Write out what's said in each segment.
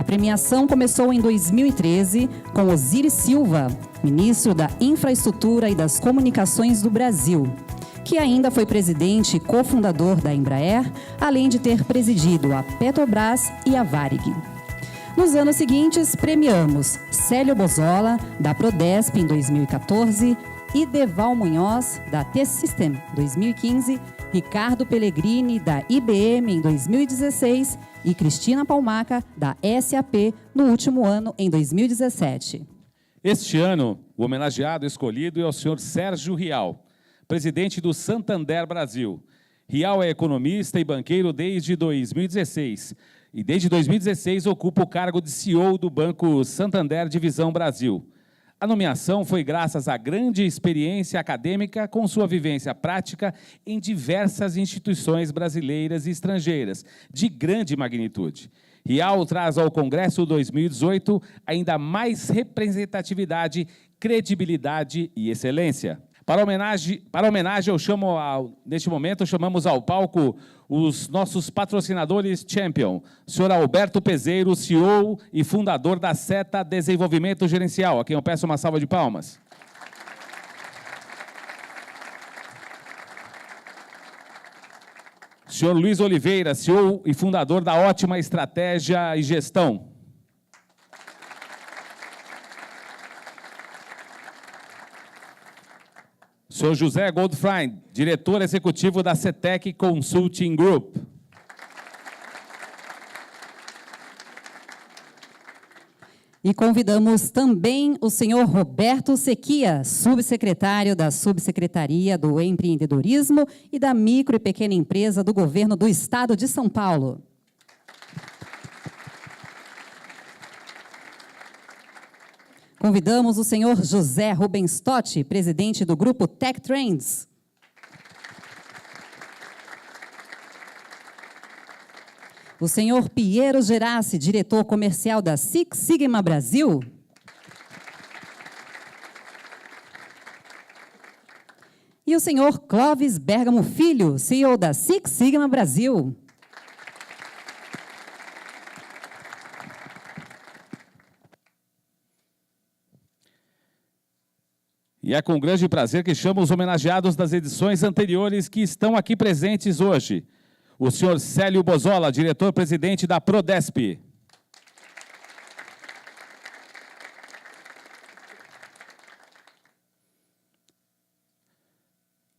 premiação começou em 2013 com Osiris Silva, ministro da Infraestrutura e das Comunicações do Brasil, que ainda foi presidente e cofundador da Embraer, além de ter presidido a Petrobras e a Varig. Nos anos seguintes, premiamos Célio Bozola, da Prodesp, em 2014, Ideval Munhoz, da T-System, 2015, Ricardo Pellegrini, da IBM, em 2016, e Cristina Palmaca, da SAP, no último ano, em 2017. Este ano, o homenageado escolhido é o senhor Sérgio Rial, presidente do Santander Brasil. Rial é economista e banqueiro desde 2016, e desde 2016 ocupa o cargo de CEO do Banco Santander Divisão Brasil. A nomeação foi graças à grande experiência acadêmica com sua vivência prática em diversas instituições brasileiras e estrangeiras, de grande magnitude. Rial traz ao Congresso 2018 ainda mais representatividade, credibilidade e excelência. Para homenagem, neste momento, chamamos ao palco os nossos patrocinadores Champion, o senhor Alberto Peseiro, CEO e fundador da Seta Desenvolvimento Gerencial, a quem eu peço uma salva de palmas. O senhor Luiz Oliveira, CEO e fundador da Ótima Estratégia e Gestão. Sr. José Goldfrein, diretor executivo da CETEC Consulting Group. E convidamos também o senhor Roberto Sequia, subsecretário da Subsecretaria do Empreendedorismo e da Micro e Pequena Empresa do Governo do Estado de São Paulo. Convidamos o senhor José Rubens Totti, presidente do Grupo Tech Trends. O senhor Piero Gerassi, diretor comercial da Six Sigma Brasil. E o senhor Clóvis Bergamo Filho, CEO da Six Sigma Brasil. E é com grande prazer que chamo os homenageados das edições anteriores que estão aqui presentes hoje. O senhor Célio Bozola, diretor-presidente da Prodesp.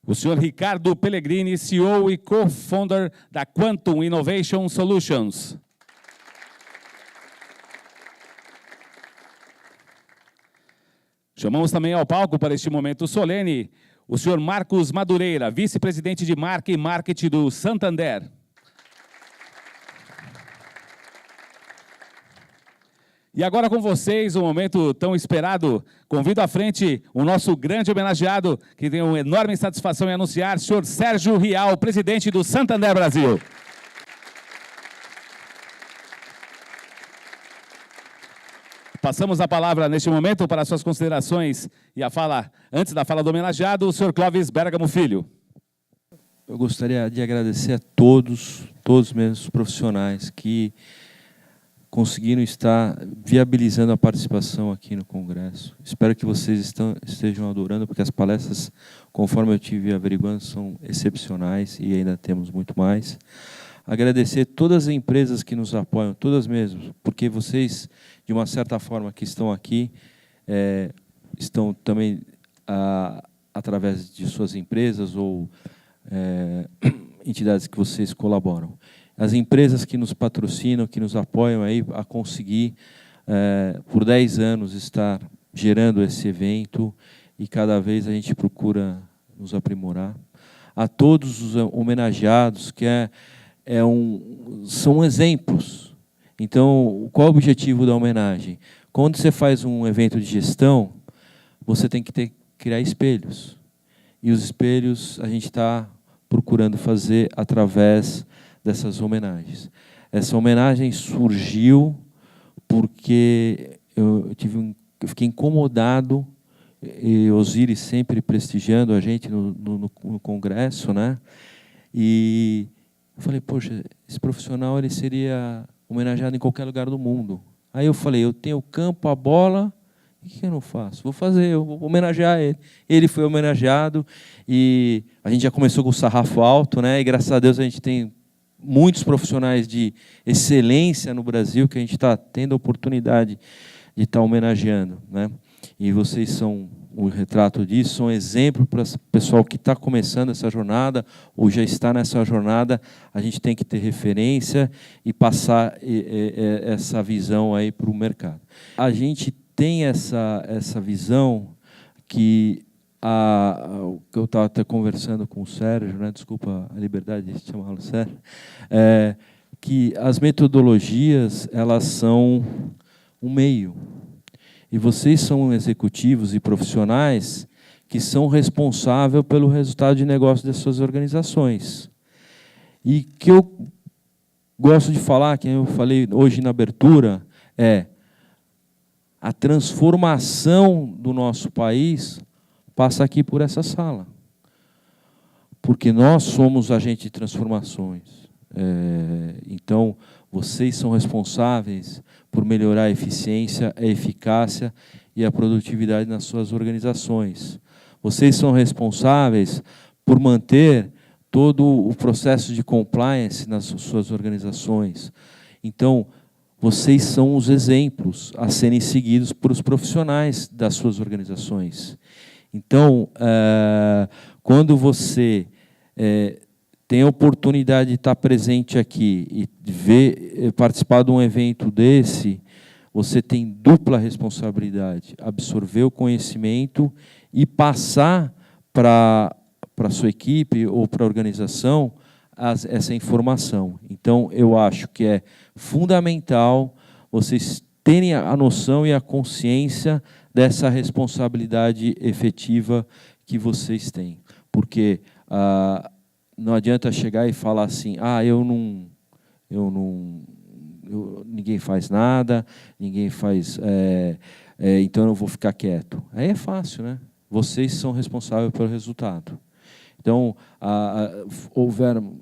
O senhor Ricardo Pellegrini, CEO e co-founder da Quantum Innovation Solutions. Chamamos também ao palco para este momento solene o senhor Marcos Madureira, vice-presidente de marca e marketing do Santander. E agora com vocês, um momento tão esperado, convido à frente o nosso grande homenageado, que tem uma enorme satisfação em anunciar, o senhor Sérgio Rial, presidente do Santander Brasil. Passamos a palavra neste momento para suas considerações e a fala, antes da fala do homenageado, o senhor Clóvis Bergamo Filho. Eu gostaria de agradecer a todos mesmo os profissionais que conseguiram estar viabilizando a participação aqui no Congresso. Espero que vocês estejam adorando, porque as palestras, conforme eu tive averiguando, são excepcionais e ainda temos muito mais. Agradecer todas as empresas que nos apoiam, todas mesmo, porque vocês, de uma certa forma, que estão aqui, estão também, através de suas empresas ou entidades que vocês colaboram. As empresas que nos patrocinam, que nos apoiam aí a conseguir, por 10 anos, estar gerando esse evento e cada vez a gente procura nos aprimorar. A todos os homenageados, que são exemplos. Então, qual é o objetivo da homenagem? Quando você faz um evento de gestão, você tem que criar espelhos. E os espelhos a gente está procurando fazer através dessas homenagens. Essa homenagem surgiu porque eu fiquei incomodado, e Osiris sempre prestigiando a gente no Congresso, né? E eu falei, poxa, esse profissional ele seria homenageado em qualquer lugar do mundo. Aí eu falei, eu tenho o campo, a bola, o que eu não faço? Vou fazer, eu vou homenagear ele. Ele foi homenageado e a gente já começou com o sarrafo alto, né? E graças a Deus a gente tem muitos profissionais de excelência no Brasil que a gente está tendo a oportunidade de estar homenageando, né? E vocês são o retrato disso, são exemplo para o pessoal que está começando essa jornada ou já está nessa jornada. A gente tem que ter referência e passar essa visão aí para o mercado. A gente tem essa visão que eu estava até conversando com o Sérgio, né? Desculpa a liberdade de chamá-lo Sérgio, que as metodologias elas são um meio. E vocês são executivos e profissionais que são responsáveis pelo resultado de negócio das suas organizações. E que eu gosto de falar, que eu falei hoje na abertura, a transformação do nosso país passa aqui por essa sala. Porque nós somos agentes de transformações. Então, vocês são responsáveis por melhorar a eficiência, a eficácia e a produtividade nas suas organizações. Vocês são responsáveis por manter todo o processo de compliance nas suas organizações. Então, vocês são os exemplos a serem seguidos por os profissionais das suas organizações. Então, quando você tem a oportunidade de estar presente aqui e participar de um evento desse, você tem dupla responsabilidade, absorver o conhecimento e passar para a sua equipe ou para a organização essa informação. Então, eu acho que é fundamental vocês terem a noção e a consciência dessa responsabilidade efetiva que vocês têm. Porque não adianta chegar e falar assim, ninguém faz nada, ninguém faz, então eu vou ficar quieto. Aí é fácil, né? Vocês são responsáveis pelo resultado. Então,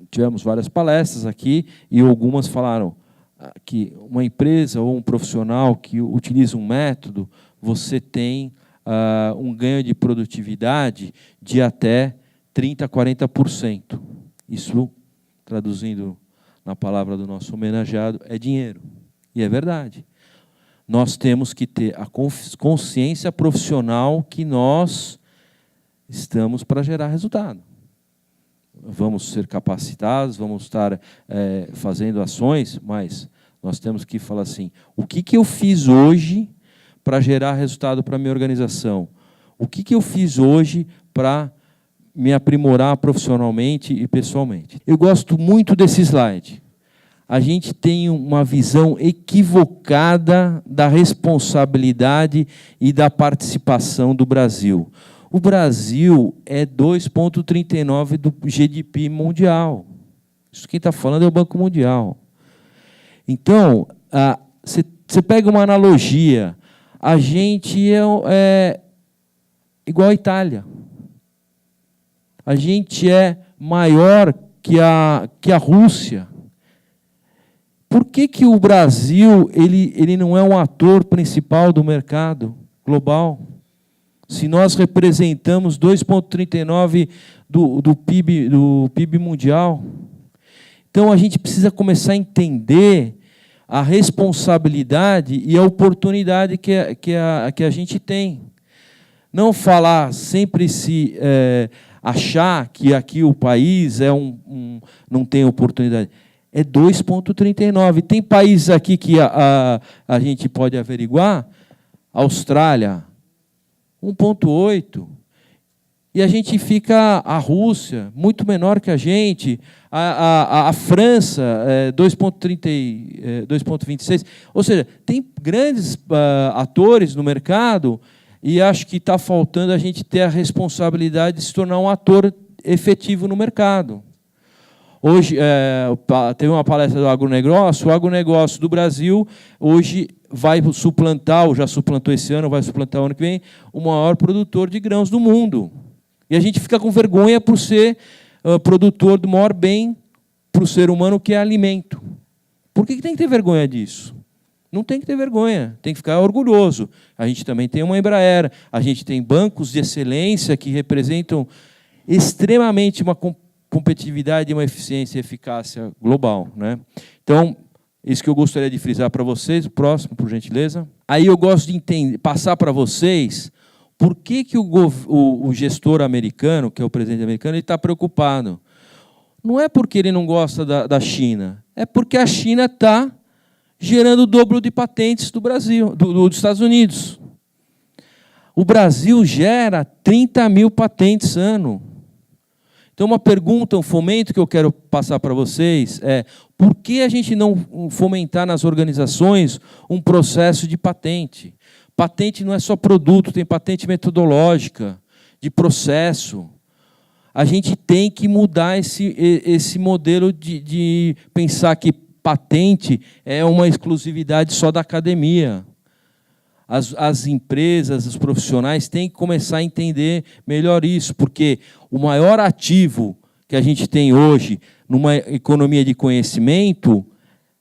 tivemos várias palestras aqui e algumas falaram que uma empresa ou um profissional que utiliza um método, você tem um ganho de produtividade de até 30% a 40%. Isso, traduzindo na palavra do nosso homenageado, é dinheiro. E é verdade. Nós temos que ter a consciência profissional que nós estamos para gerar resultado. Vamos ser capacitados, vamos estar fazendo ações, mas nós temos que falar assim, o que eu fiz hoje para gerar resultado para a minha organização? O que eu fiz hoje para me aprimorar profissionalmente e pessoalmente? Eu gosto muito desse slide. A gente tem uma visão equivocada da responsabilidade e da participação do Brasil. O Brasil é 2,39% do GDP mundial. Isso quem está falando é o Banco Mundial. Então, você pega uma analogia, a gente é igual à Itália. A gente é maior que a Rússia. Por que o Brasil ele não é um ator principal do mercado global? Se nós representamos 2,39% do PIB mundial. Então, a gente precisa começar a entender a responsabilidade e a oportunidade que a gente tem. Não falar, sempre se achar que aqui o país não tem oportunidade. É 2,39%. Tem países aqui que a gente pode averiguar, Austrália, 1,8%. E a gente fica, a Rússia, muito menor que a gente, a França, 2,26%. Ou seja, tem grandes atores no mercado e acho que está faltando a gente ter a responsabilidade de se tornar um ator efetivo no mercado. Hoje, teve uma palestra do agronegócio, o agronegócio do Brasil hoje vai suplantar, ou já suplantou esse ano, vai suplantar o ano que vem, o maior produtor de grãos do mundo. E a gente fica com vergonha por ser produtor do maior bem para o ser humano, que é alimento. Por que tem que ter vergonha disso? Não tem que ter vergonha, tem que ficar orgulhoso. A gente também tem uma Embraer, a gente tem bancos de excelência que representam extremamente uma competitividade, uma eficiência e eficácia global, né? Então, isso que eu gostaria de frisar para vocês. O próximo, por gentileza. Aí eu gosto de passar para vocês por que o gestor americano, que é o presidente americano, ele está preocupado. Não é porque ele não gosta da China, é porque a China está gerando o dobro de patentes do Brasil, dos Estados Unidos. O Brasil gera 30 mil patentes ano. Então, uma pergunta, um fomento que eu quero passar para vocês é: por que a gente não fomentar nas organizações um processo de patente? Patente não é só produto, tem patente metodológica, de processo. A gente tem que mudar esse modelo de pensar que patente é uma exclusividade só da academia. As empresas, os profissionais têm que começar a entender melhor isso, porque o maior ativo que a gente tem hoje numa economia de conhecimento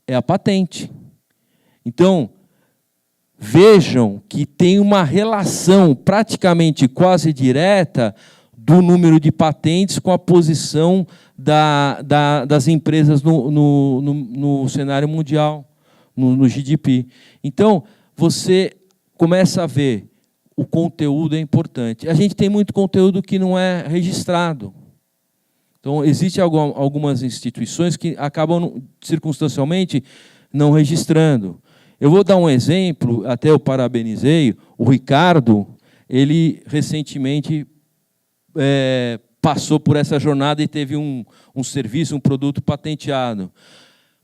é a patente. Então, vejam que tem uma relação praticamente quase direta do número de patentes com a posição das empresas no cenário mundial, no GDP. Então, você começa a ver o conteúdo é importante. A gente tem muito conteúdo que não é registrado. Então, existem algumas instituições que acabam, circunstancialmente, não registrando. Eu vou dar um exemplo, até eu parabenizei, o Ricardo, ele recentemente passou por essa jornada e teve um serviço, um produto patenteado.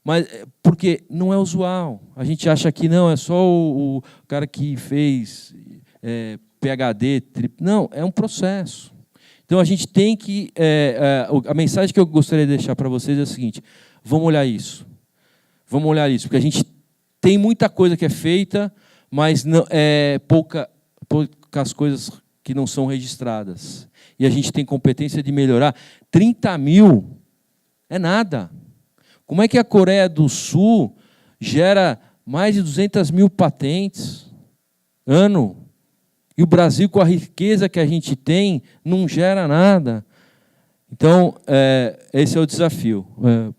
Mas porque não é usual. A gente acha que não, é só o cara que fez PhD. Não, é um processo. Então, a gente tem que... a mensagem que eu gostaria de deixar para vocês é a seguinte: vamos olhar isso. Vamos olhar isso, porque a gente tem muita coisa que é feita, mas não, poucas coisas que não são registradas. E a gente tem competência de melhorar. 30 mil é nada. Como é que a Coreia do Sul gera mais de 200 mil patentes ano? E o Brasil, com a riqueza que a gente tem, não gera nada. Então, esse é o desafio.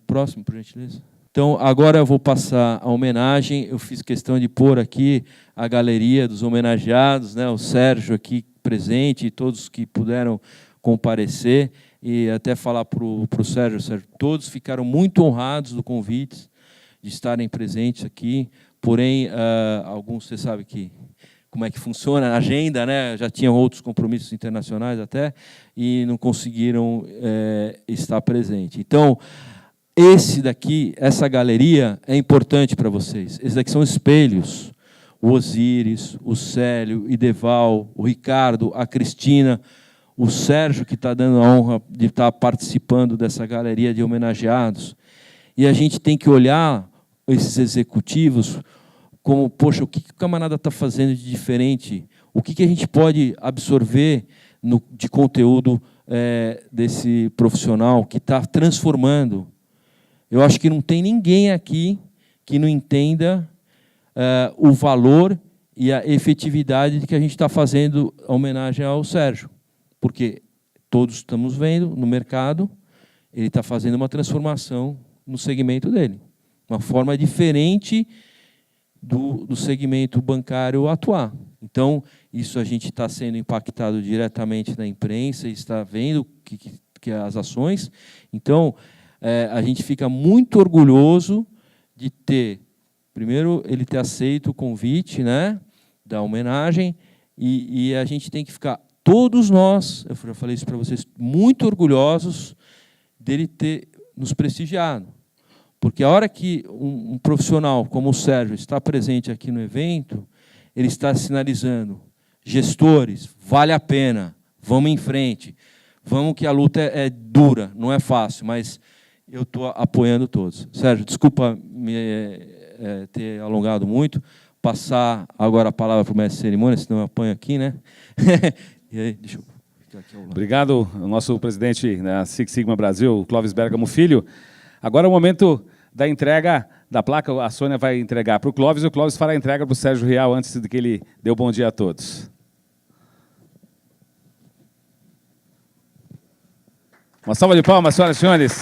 Próximo, por gentileza. Então, agora eu vou passar a homenagem. Eu fiz questão de pôr aqui a galeria dos homenageados, né? O Sérgio aqui presente e todos que puderam comparecer. E até falar para o Sérgio, todos ficaram muito honrados do convite de estarem presentes aqui. Porém, alguns, você sabe como é que funciona a agenda, né? Já tinham outros compromissos internacionais até, e não conseguiram estar presente. Então, essa galeria é importante para vocês. Esses daqui são espelhos. O Osíris, o Célio, o Ideval, o Ricardo, a Cristina, o Sérgio, que está dando a honra de estar participando dessa galeria de homenageados. E a gente tem que olhar esses executivos como, poxa, o que o camarada está fazendo de diferente? O que a gente pode absorver de conteúdo desse profissional que está transformando? Eu acho que não tem ninguém aqui que não entenda o valor e a efetividade de que a gente está fazendo a homenagem ao Sérgio. Porque todos estamos vendo no mercado, ele está fazendo uma transformação no segmento dele. Uma forma diferente do segmento bancário atuar. Então, isso a gente está sendo impactado diretamente na imprensa, e está vendo que as ações. Então, a gente fica muito orgulhoso de ter, primeiro, ele ter aceito o convite, né, da homenagem, e a gente tem que ficar, todos nós, eu já falei isso para vocês, muito orgulhosos dele ter nos prestigiado. Porque a hora que um profissional como o Sérgio está presente aqui no evento, ele está sinalizando: gestores, vale a pena, vamos em frente, vamos que a luta é dura, não é fácil, mas eu estou apoiando todos. Sérgio, desculpa me ter alongado muito, passar agora a palavra para o mestre de cerimônia, senão eu apanho aqui, né? E aí, deixa eu ficar aqui ao lado. Obrigado, ao nosso presidente da Six Sigma Brasil, Clóvis Bergamo Filho. Agora é o momento da entrega da placa, a Sônia vai entregar para o Clóvis, e o Clóvis fará a entrega para o Sérgio Rial antes de que ele dê o bom dia a todos. Uma salva de palmas, senhoras e senhores.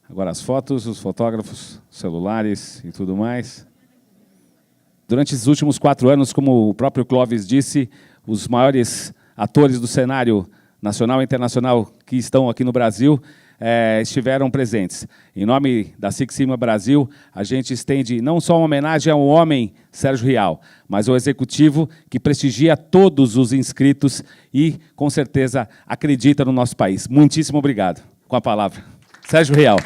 Agora as fotos, os fotógrafos, celulares e tudo mais. Durante esses últimos 4 anos, como o próprio Clóvis disse, os maiores atores do cenário nacional e internacional que estão aqui no Brasil estiveram presentes. Em nome da Six Sigma Brasil, a gente estende não só uma homenagem ao homem Sérgio Rial, mas ao executivo que prestigia todos os inscritos e, com certeza, acredita no nosso país. Muitíssimo obrigado. Com a palavra, Sérgio Rial.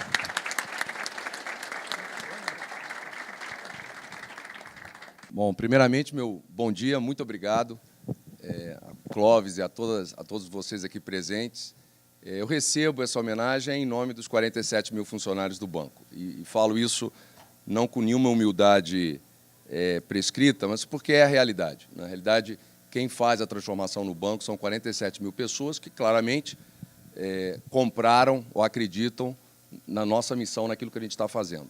Bom, primeiramente, meu bom dia, muito obrigado a Clóvis e a todos vocês aqui presentes. Eu recebo essa homenagem em nome dos 47 mil funcionários do banco. E falo isso não com nenhuma humildade prescrita, mas porque é a realidade. Na realidade, quem faz a transformação no banco são 47 mil pessoas que claramente compraram ou acreditam na nossa missão, naquilo que a gente está fazendo.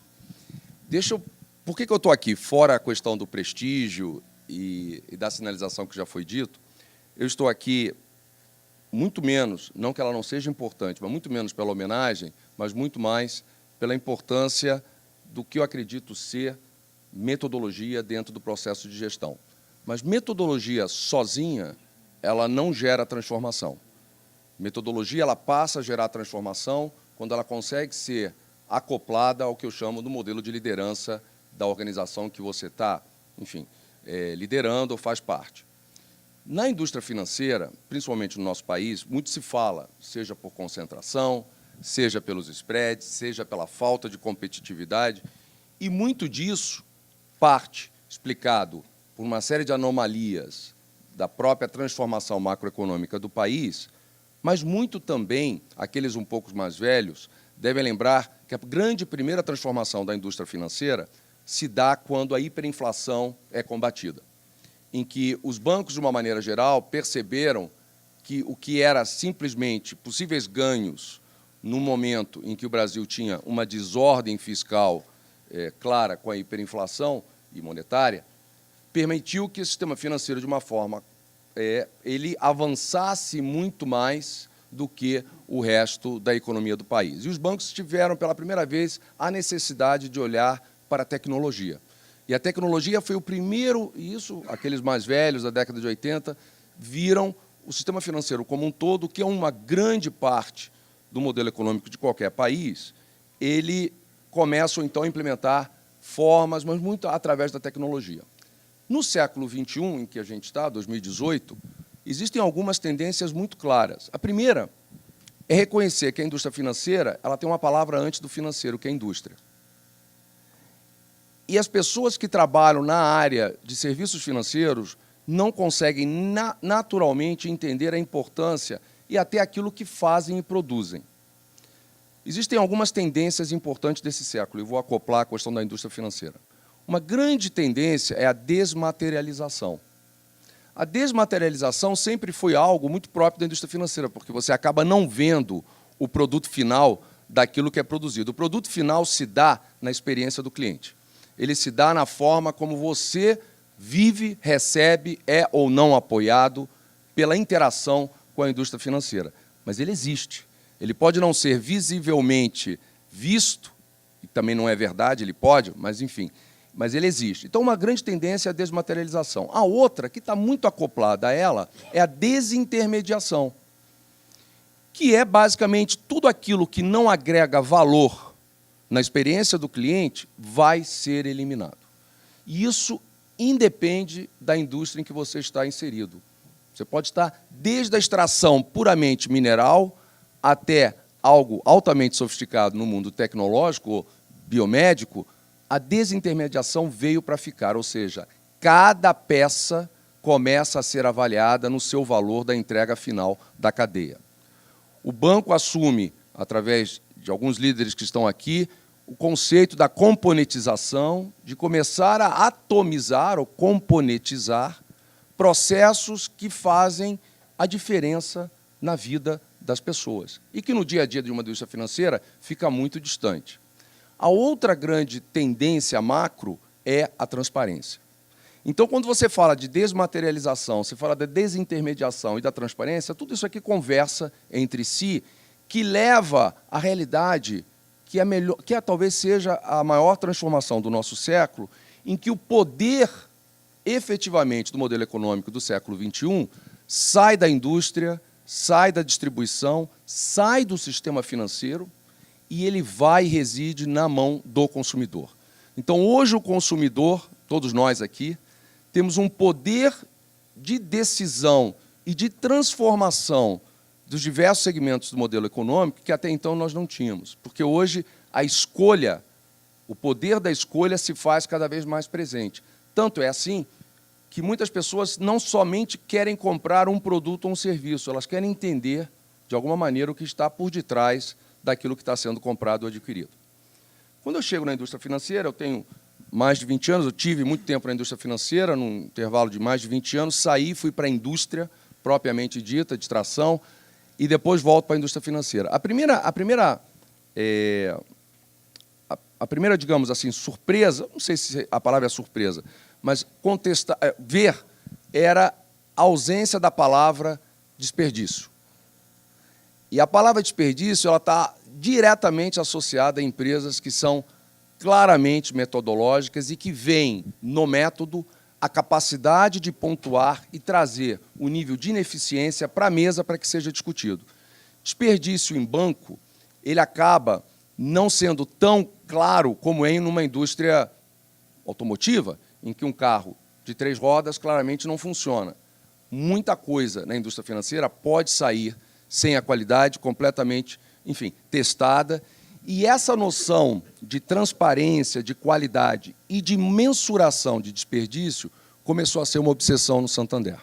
Por que eu estou aqui? Fora a questão do prestígio e da sinalização que já foi dito, eu estou aqui muito menos, não que ela não seja importante, mas muito menos pela homenagem, mas muito mais pela importância do que eu acredito ser metodologia dentro do processo de gestão. Mas metodologia sozinha, ela não gera transformação. Metodologia, ela passa a gerar transformação quando ela consegue ser acoplada ao que eu chamo do modelo de liderança da organização que você está, enfim, liderando ou faz parte. Na indústria financeira, principalmente no nosso país, muito se fala, seja por concentração, seja pelos spreads, seja pela falta de competitividade, e muito disso parte, explicado por uma série de anomalias da própria transformação macroeconômica do país, mas muito também, aqueles um pouco mais velhos, devem lembrar que a grande primeira transformação da indústria financeira se dá quando a hiperinflação é combatida, em que os bancos, de uma maneira geral, perceberam que o que era simplesmente possíveis ganhos no momento em que o Brasil tinha uma desordem fiscal clara com a hiperinflação e monetária, permitiu que o sistema financeiro, de uma forma, ele avançasse muito mais do que o resto da economia do país. E os bancos tiveram, pela primeira vez, a necessidade de olhar para a tecnologia. E a tecnologia foi o primeiro, e isso, aqueles mais velhos, da década de 80, viram o sistema financeiro como um todo, que é uma grande parte do modelo econômico de qualquer país, ele começa, então, a implementar formas, mas muito através da tecnologia. No século XXI, em que a gente está, 2018, existem algumas tendências muito claras. A primeira é reconhecer que a indústria financeira ela tem uma palavra antes do financeiro, que é indústria. E as pessoas que trabalham na área de serviços financeiros não conseguem naturalmente entender a importância e até aquilo que fazem e produzem. Existem algumas tendências importantes desse século, e vou acoplar a questão da indústria financeira. Uma grande tendência é a desmaterialização. A desmaterialização sempre foi algo muito próprio da indústria financeira, porque você acaba não vendo o produto final daquilo que é produzido. O produto final se dá na experiência do cliente. Ele se dá na forma como você vive, recebe, é ou não apoiado pela interação com a indústria financeira. Mas ele existe. Ele pode não ser visivelmente visto, e também não é verdade, ele pode, mas, enfim, mas ele existe. Então, uma grande tendência é a desmaterialização. A outra, que está muito acoplada a ela, é a desintermediação, que é, basicamente, tudo aquilo que não agrega valor na experiência do cliente, vai ser eliminado. E isso independe da indústria em que você está inserido. Você pode estar desde a extração puramente mineral até algo altamente sofisticado no mundo tecnológico ou biomédico. A desintermediação veio para ficar, ou seja, cada peça começa a ser avaliada no seu valor da entrega final da cadeia. O banco assume, através de alguns líderes que estão aqui, o conceito da componentização, de começar a atomizar ou componentizar processos que fazem a diferença na vida das pessoas e que no dia a dia de uma indústria financeira fica muito distante. A outra grande tendência macro é a transparência. Então, quando você fala de desmaterialização, você fala da desintermediação e da transparência, tudo isso aqui conversa entre si, que leva à realidade que talvez seja a maior transformação do nosso século, em que o poder, efetivamente, do modelo econômico do século XXI sai da indústria, sai da distribuição, sai do sistema financeiro e ele vai e reside na mão do consumidor. Então, hoje, o consumidor, todos nós aqui, temos um poder de decisão e de transformação dos diversos segmentos do modelo econômico que até então nós não tínhamos. Porque hoje a escolha, o poder da escolha se faz cada vez mais presente. Tanto é assim que muitas pessoas não somente querem comprar um produto ou um serviço, elas querem entender, de alguma maneira, o que está por detrás daquilo que está sendo comprado ou adquirido. Quando eu chego na indústria financeira, eu tenho mais de 20 anos, eu tive muito tempo na indústria financeira, num intervalo de mais de 20 anos, saí, fui para a indústria propriamente dita, de tração, e depois volto para a indústria financeira. A primeira, digamos assim, surpresa, não sei se a palavra é surpresa, mas ver era a ausência da palavra desperdício. E a palavra desperdício ela está diretamente associada a empresas que são claramente metodológicas e que veem no método a capacidade de pontuar e trazer o nível de ineficiência para a mesa para que seja discutido. Desperdício em banco, ele acaba não sendo tão claro como é em uma indústria automotiva, em que um carro de 3 rodas claramente não funciona. Muita coisa na indústria financeira pode sair sem a qualidade completamente, enfim, testada. E essa noção de transparência, de qualidade e de mensuração de desperdício começou a ser uma obsessão no Santander.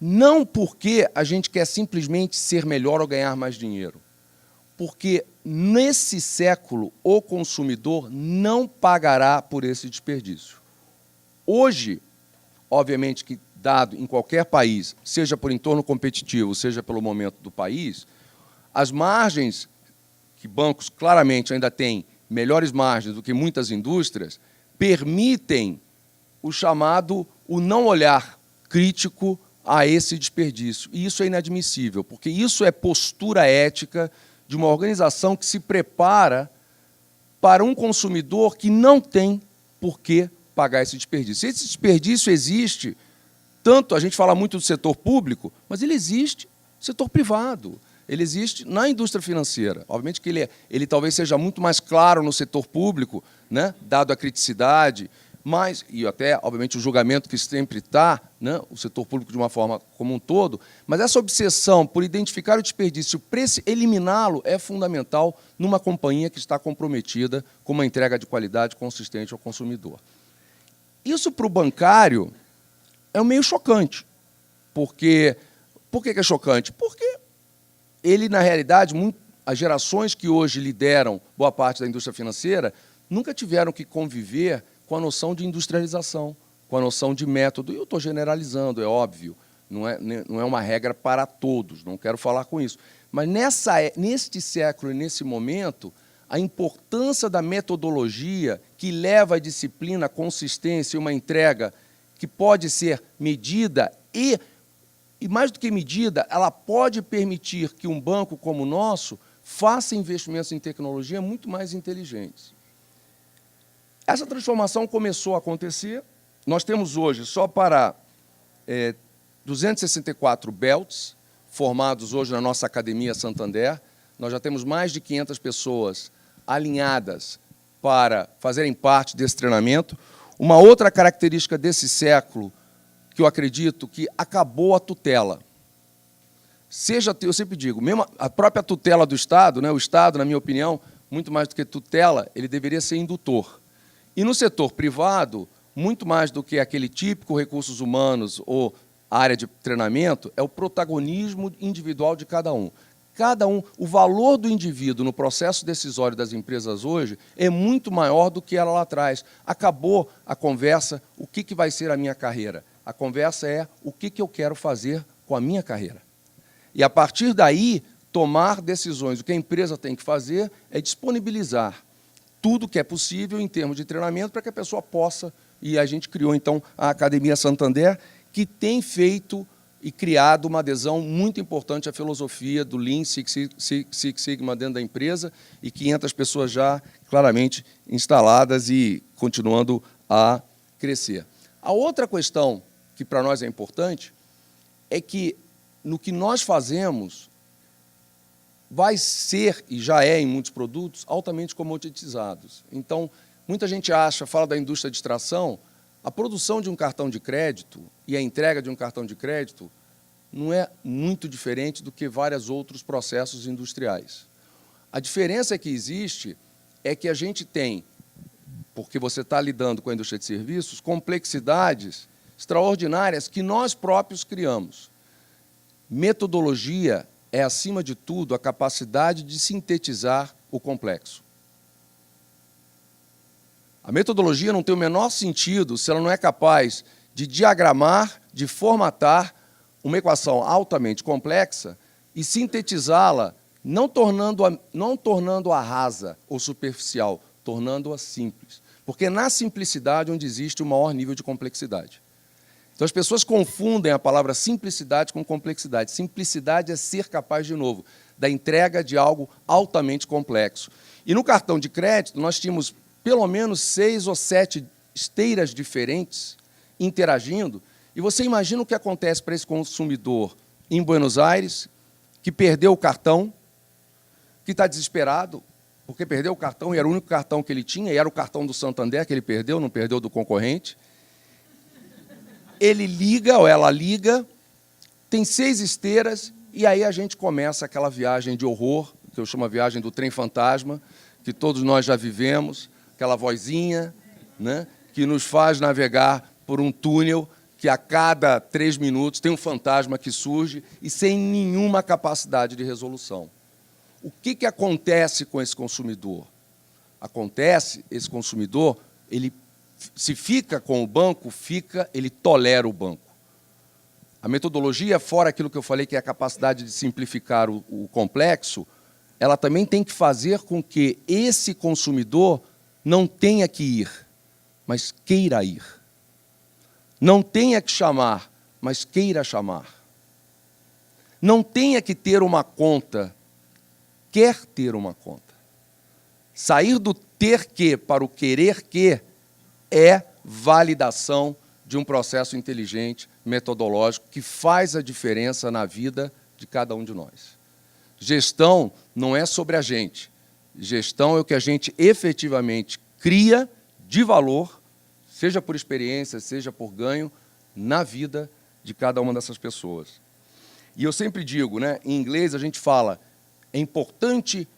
Não porque a gente quer simplesmente ser melhor ou ganhar mais dinheiro, porque nesse século o consumidor não pagará por esse desperdício. Hoje, obviamente que dado em qualquer país, seja por entorno competitivo, seja pelo momento do país, as margens que bancos claramente ainda têm melhores margens do que muitas indústrias, permitem o chamado, o não olhar crítico a esse desperdício. E isso é inadmissível, porque isso é postura ética de uma organização que se prepara para um consumidor que não tem por que pagar esse desperdício. Esse desperdício existe, tanto a gente fala muito do setor público, mas ele existe no setor privado. Ele existe na indústria financeira. Obviamente que ele talvez seja muito mais claro no setor público, né, dado a criticidade, mas, e até, obviamente, o julgamento que sempre está, né, o setor público de uma forma como um todo, mas essa obsessão por identificar o desperdício, eliminá-lo, é fundamental numa companhia que está comprometida com uma entrega de qualidade consistente ao consumidor. Isso, para o bancário, é meio chocante. Por que é chocante? Porque ele, na realidade, as gerações que hoje lideram boa parte da indústria financeira nunca tiveram que conviver com a noção de industrialização, com a noção de método. E eu estou generalizando, é óbvio, não é uma regra para todos, não quero falar com isso. Mas neste século e nesse momento, a importância da metodologia que leva à disciplina, à consistência e uma entrega que pode ser medida e mais do que medida, ela pode permitir que um banco como o nosso faça investimentos em tecnologia muito mais inteligentes. Essa transformação começou a acontecer. Nós temos hoje, só para 264 belts formados hoje na nossa Academia Santander. Nós já temos mais de 500 pessoas alinhadas para fazerem parte desse treinamento. Uma outra característica desse século, que eu acredito que acabou a tutela. Eu sempre digo, mesmo a própria tutela do Estado, né, o Estado, na minha opinião, muito mais do que tutela, ele deveria ser indutor. E no setor privado, muito mais do que aquele típico recursos humanos ou área de treinamento, é o protagonismo individual de cada um. O valor do indivíduo no processo decisório das empresas hoje é muito maior do que era lá atrás. Acabou a conversa, o que vai ser a minha carreira? A conversa é o que eu quero fazer com a minha carreira. E, a partir daí, tomar decisões. O que a empresa tem que fazer é disponibilizar tudo que é possível em termos de treinamento para que a pessoa possa. E a gente criou, então, a Academia Santander, que tem feito e criado uma adesão muito importante à filosofia do Lean Six Sigma dentro da empresa e 500 pessoas já claramente instaladas e continuando a crescer. A outra questão que para nós é importante é que no que nós fazemos vai ser, e já é em muitos produtos, altamente comoditizados. Então, muita gente fala da indústria de extração, a produção de um cartão de crédito e a entrega de um cartão de crédito não é muito diferente do que vários outros processos industriais. A diferença que existe é que a gente tem, porque você está lidando com a indústria de serviços, complexidades extraordinárias que nós próprios criamos. Metodologia é, acima de tudo, a capacidade de sintetizar o complexo. A metodologia não tem o menor sentido se ela não é capaz de diagramar, de formatar uma equação altamente complexa e sintetizá-la, não tornando-a rasa ou superficial, tornando-a simples. Porque é na simplicidade onde existe o maior nível de complexidade. Então, as pessoas confundem a palavra simplicidade com complexidade. Simplicidade é ser capaz, de novo, da entrega de algo altamente complexo. E no cartão de crédito, nós tínhamos pelo menos 6 ou 7 esteiras diferentes interagindo, e você imagina o que acontece para esse consumidor em Buenos Aires, que perdeu o cartão, que está desesperado, porque perdeu o cartão e era o único cartão que ele tinha, e era o cartão do Santander que ele perdeu, não perdeu do concorrente. Ele liga, ou ela liga, tem 6 esteiras, e aí a gente começa aquela viagem de horror, que eu chamo a viagem do trem fantasma, que todos nós já vivemos, aquela vozinha, né, que nos faz navegar por um túnel que a cada 3 minutos tem um fantasma que surge e sem nenhuma capacidade de resolução. O que acontece com esse consumidor? Esse consumidor, ele, se fica com o banco, ele tolera o banco. A metodologia, fora aquilo que eu falei, que é a capacidade de simplificar o complexo, ela também tem que fazer com que esse consumidor não tenha que ir, mas queira ir. Não tenha que chamar, mas queira chamar. Não tenha que ter uma conta, quer ter uma conta. Sair do ter que para o querer que é validação de um processo inteligente, metodológico, que faz a diferença na vida de cada um de nós. Gestão não é sobre a gente. Gestão é o que a gente efetivamente cria de valor, seja por experiência, seja por ganho, na vida de cada uma dessas pessoas. E eu sempre digo, né, em inglês a gente fala, é importante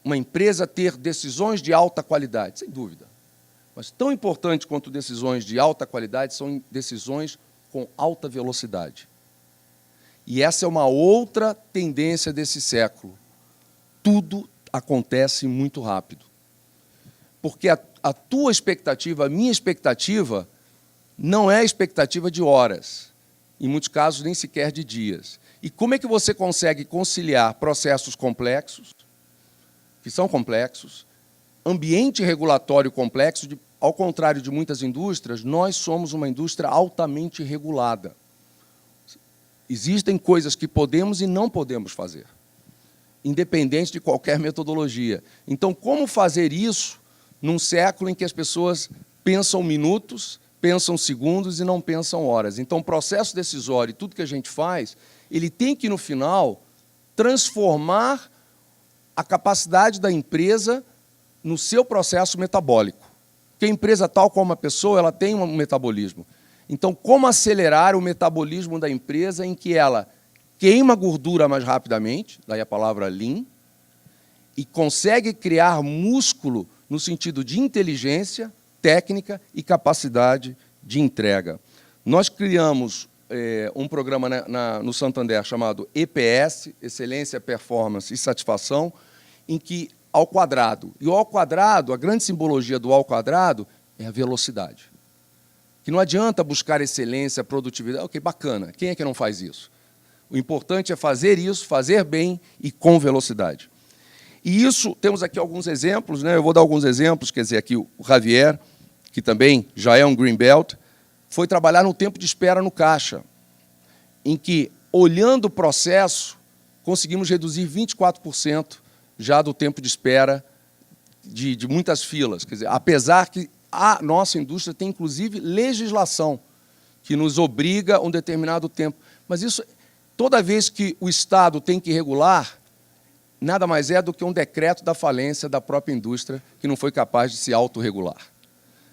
uma empresa ter decisões de alta qualidade, sem dúvida. Mas tão importante quanto decisões de alta qualidade são decisões com alta velocidade. E essa é uma outra tendência desse século. Tudo acontece muito rápido. Porque a tua expectativa, a minha expectativa, não é a expectativa de horas. Em muitos casos, nem sequer de dias. E como é que você consegue conciliar processos complexos, que são complexos, ambiente regulatório complexo, ao contrário de muitas indústrias, nós somos uma indústria altamente regulada. Existem coisas que podemos e não podemos fazer, independente de qualquer metodologia. Então, como fazer isso num século em que as pessoas pensam minutos, pensam segundos e não pensam horas? Então, o processo decisório e tudo que a gente faz, ele tem que, no final, transformar a capacidade da empresa no seu processo metabólico. Porque a empresa, tal como a pessoa, ela tem um metabolismo. Então, como acelerar o metabolismo da empresa em que ela queima gordura mais rapidamente, daí a palavra lean, e consegue criar músculo no sentido de inteligência, técnica e capacidade de entrega. Nós criamos um programa no Santander chamado EPS, Excelência, Performance e Satisfação, em que ao quadrado. E o ao quadrado, a grande simbologia do ao quadrado é a velocidade. que não adianta buscar excelência, produtividade. Ok, bacana. Quem é que não faz isso? O importante é fazer isso, fazer bem e com velocidade. E isso, temos aqui alguns exemplos, né? Eu vou dar alguns exemplos, quer dizer, aqui o Javier, que também já é um Greenbelt, foi trabalhar no tempo de espera no caixa, em que, olhando o processo, conseguimos reduzir 24% já do tempo de espera de muitas filas. Quer dizer, apesar que a nossa indústria tem, inclusive, legislação que nos obriga a um determinado tempo. Mas isso, toda vez que o Estado tem que regular, nada mais é do que um decreto da falência da própria indústria que não foi capaz de se autorregular.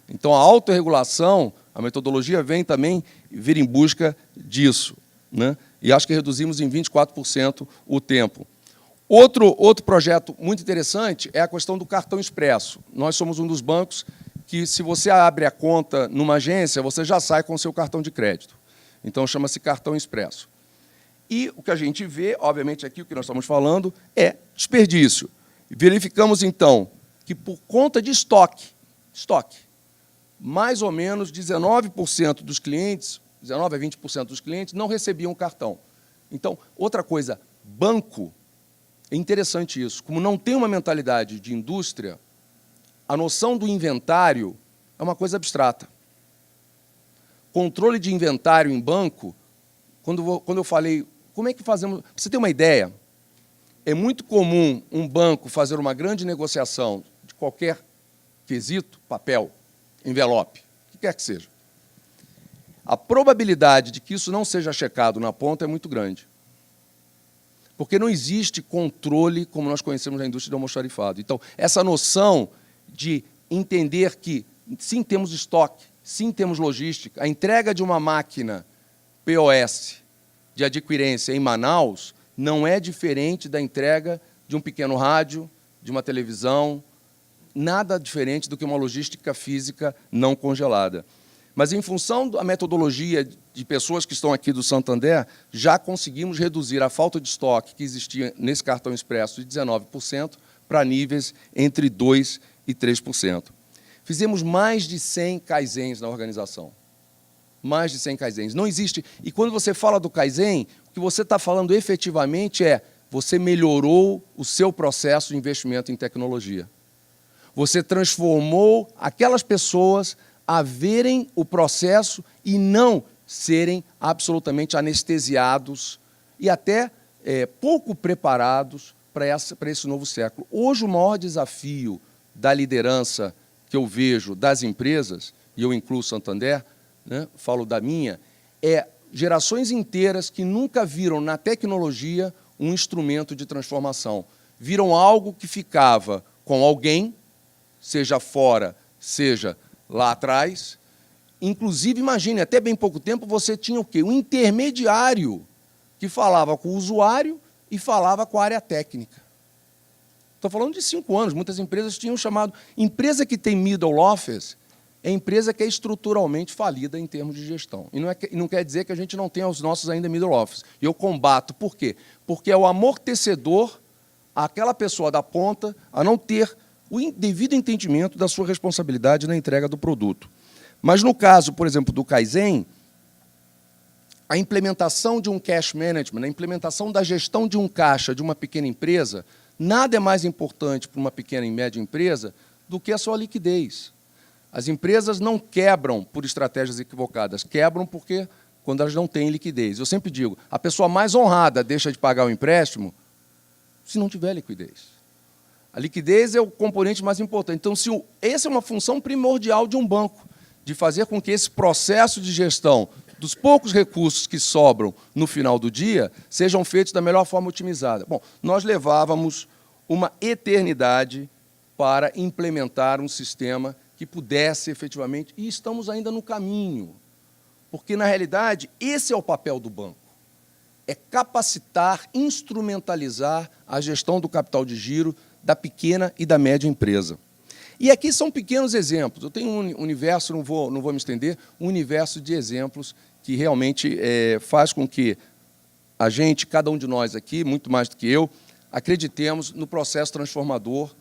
Então, a autorregulação, a metodologia vem também vir em busca disso, né? E acho que reduzimos em 24% o tempo. Outro projeto muito interessante é a questão do cartão expresso. Nós somos um dos bancos que, se você abre a conta numa agência, você já sai com o seu cartão de crédito. Então, chama-se cartão expresso. E o que a gente vê, obviamente, aqui o que nós estamos falando é desperdício. Verificamos, então, que por conta de estoque, mais ou menos 19% dos clientes, 19% a 20% dos clientes, não recebiam cartão. Então, outra coisa, banco, é interessante isso. Como não tem uma mentalidade de indústria, a noção do inventário é uma coisa abstrata. Controle de inventário em banco, quando eu falei, como é que fazemos... Para você ter uma ideia, é muito comum um banco fazer uma grande negociação de qualquer quesito, papel, envelope, o que quer que seja. A probabilidade de que isso não seja checado na ponta é muito grande. Porque não existe controle como nós conhecemos na indústria do almoxarifado. Então, essa noção de entender que, sim, temos estoque, sim, temos logística, a entrega de uma máquina POS de adquirência em Manaus não é diferente da entrega de um pequeno rádio, de uma televisão, nada diferente do que uma logística física não congelada. Mas, em função da metodologia de pessoas que estão aqui do Santander, já conseguimos reduzir a falta de estoque que existia nesse cartão expresso de 19% para níveis entre 2% e 3%. Fizemos mais de 100 kaizens na organização. Mais de 100 kaizens. Não existe... E quando você fala do kaizen, o que você está falando efetivamente é você melhorou o seu processo de investimento em tecnologia. Você transformou aquelas pessoas a verem o processo e não serem absolutamente anestesiados e até pouco preparados para esse novo século. Hoje, o maior desafio da liderança que eu vejo das empresas, e eu incluo o Santander, né, falo da minha, é gerações inteiras que nunca viram na tecnologia um instrumento de transformação. Viram algo que ficava com alguém, seja fora, seja lá atrás. Inclusive, imagine, até bem pouco tempo, você tinha o quê? Um intermediário que falava com o usuário e falava com a área técnica. Estou falando de 5 anos, muitas empresas tinham chamado... Empresa que tem middle office é empresa que é estruturalmente falida em termos de gestão. E não quer dizer que a gente não tenha os nossos ainda middle office. E eu combato. Por quê? Porque é o amortecedor àquela pessoa da ponta a não ter o devido entendimento da sua responsabilidade na entrega do produto. Mas, no caso, por exemplo, do Kaizen, a implementação de um cash management, a implementação da gestão de um caixa de uma pequena empresa, nada é mais importante para uma pequena e média empresa do que a sua liquidez. As empresas não quebram por estratégias equivocadas, quebram porque quando elas não têm liquidez. Eu sempre digo, a pessoa mais honrada deixa de pagar o empréstimo se não tiver liquidez. A liquidez é o componente mais importante. Então, essa é uma função primordial de um banco, de fazer com que esse processo de gestão dos poucos recursos que sobram no final do dia sejam feitos da melhor forma otimizada. Bom, nós levávamos uma eternidade para implementar um sistema que pudesse efetivamente, e estamos ainda no caminho, porque, na realidade, esse é o papel do banco, é capacitar, instrumentalizar a gestão do capital de giro da pequena e da média empresa. E aqui são pequenos exemplos. Eu tenho um universo, não vou me estender, um universo de exemplos que realmente faz com que a gente, cada um de nós aqui, muito mais do que eu, acreditemos no processo transformador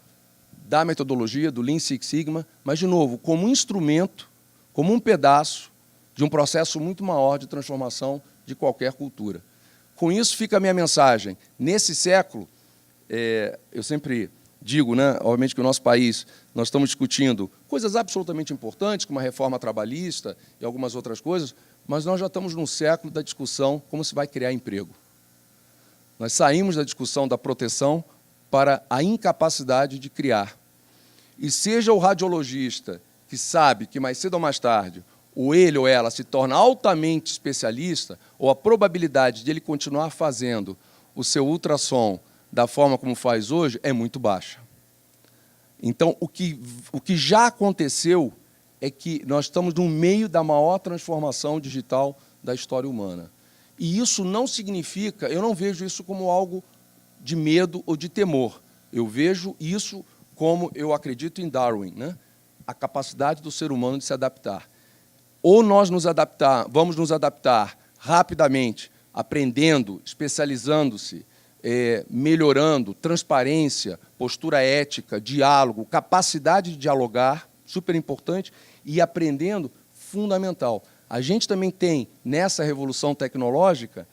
da metodologia, do Lean Six Sigma, mas, de novo, como um instrumento, como um pedaço, de um processo muito maior de transformação de qualquer cultura. Com isso, fica a minha mensagem. Nesse século, eu sempre digo, né, obviamente que o nosso país, nós estamos discutindo coisas absolutamente importantes, como a reforma trabalhista e algumas outras coisas, mas nós já estamos num século da discussão como se vai criar emprego. Nós saímos da discussão da proteção para a incapacidade de criar. E seja o radiologista que sabe que mais cedo ou mais tarde, ou ele ou ela se torna altamente especialista, ou a probabilidade de ele continuar fazendo o seu ultrassom da forma como faz hoje é muito baixa. Então, o que já aconteceu é que nós estamos no meio da maior transformação digital da história humana. E isso não significa, eu não vejo isso como algo de medo ou de temor. Eu vejo isso como eu acredito em Darwin, né? A capacidade do ser humano de se adaptar. Ou nós vamos nos adaptar rapidamente, aprendendo, especializando-se, melhorando, transparência, postura ética, diálogo, capacidade de dialogar, super importante, e aprendendo, fundamental. A gente também tem, nessa revolução tecnológica,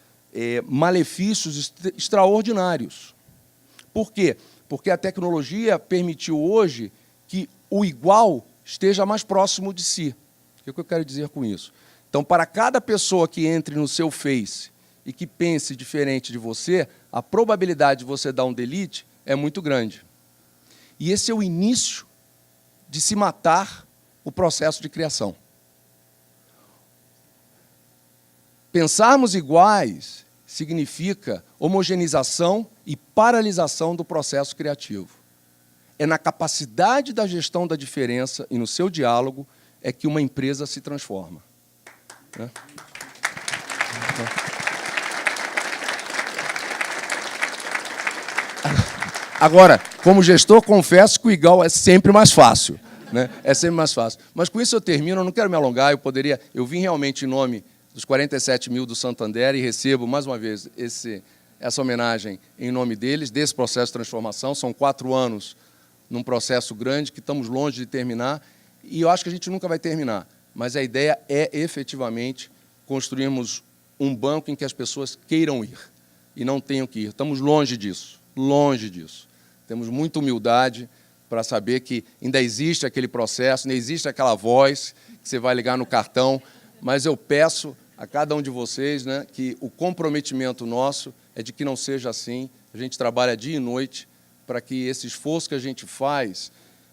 malefícios extraordinários. Por quê? Porque a tecnologia permitiu hoje que o igual esteja mais próximo de si. O que eu quero dizer com isso? Então, para cada pessoa que entre no seu Face e que pense diferente de você, a probabilidade de você dar um delete é muito grande. E esse é o início de se matar o processo de criação. Pensarmos iguais significa homogeneização e paralisação do processo criativo. É na capacidade da gestão da diferença e no seu diálogo é que uma empresa se transforma. Né? Agora, como gestor, confesso que o igual é sempre mais fácil. Né? É sempre mais fácil. Mas com isso eu termino, eu não quero me alongar, eu vim realmente em nome dos 47 mil do Santander e recebo, mais uma vez, essa homenagem em nome deles, desse processo de transformação. São 4 anos num processo grande que estamos longe de terminar e eu acho que a gente nunca vai terminar. Mas a ideia é, efetivamente, construirmos um banco em que as pessoas queiram ir e não tenham que ir. Estamos longe disso, longe disso. Temos muita humildade para saber que ainda existe aquele processo, ainda existe aquela voz que você vai ligar no cartão, mas eu peço a cada um de vocês, né, que o comprometimento nosso é de que não seja assim. A gente trabalha dia e noite para que esse esforço que a gente faz,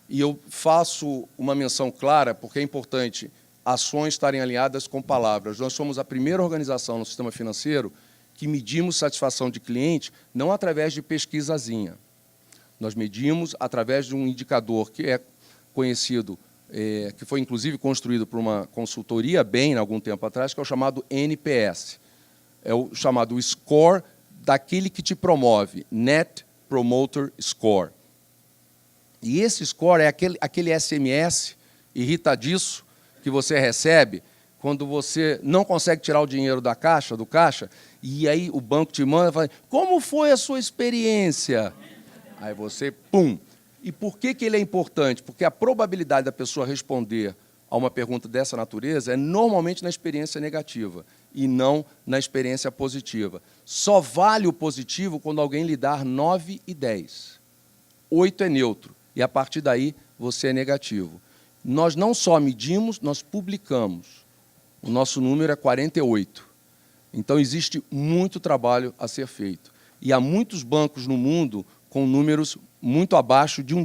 e eu faço uma menção clara, porque é importante ações estarem alinhadas com palavras. Nós somos a primeira organização no sistema financeiro que medimos satisfação de cliente não através de pesquisazinha. Nós medimos através de um indicador que é conhecido, que foi inclusive construído por uma consultoria Bain, algum tempo atrás, que é o chamado NPS. É o chamado score daquele que te promove, Net Promoter Score. E esse score é aquele SMS irritadiço que você recebe quando você não consegue tirar o dinheiro do caixa, e aí o banco te manda e fala, como foi a sua experiência? Aí você, pum. E por que ele é importante? Porque a probabilidade da pessoa responder a uma pergunta dessa natureza é normalmente na experiência negativa e não na experiência positiva. Só vale o positivo quando alguém lhe dar 9 e 10. 8 é neutro, e a partir daí você é negativo. Nós não só medimos, nós publicamos. O nosso número é 48. Então, existe muito trabalho a ser feito. E há muitos bancos no mundo com números muito abaixo de um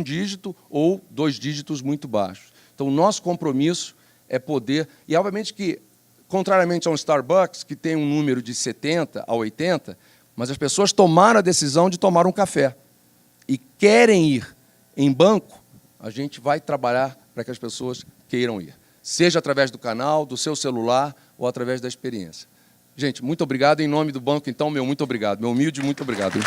dígito ou 2 dígitos muito baixos. Então, o nosso compromisso é poder... E, obviamente, que, contrariamente a um Starbucks, que tem um número de 70 a 80, mas as pessoas tomaram a decisão de tomar um café e querem ir em banco, a gente vai trabalhar para que as pessoas queiram ir. Seja através do canal, do seu celular ou através da experiência. Gente, muito obrigado. Em nome do banco, então, meu muito obrigado. Meu humilde muito obrigado.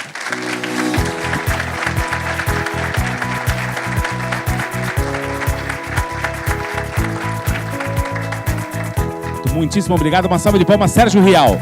Muitíssimo obrigado. Uma salva de palmas, Sérgio Rial.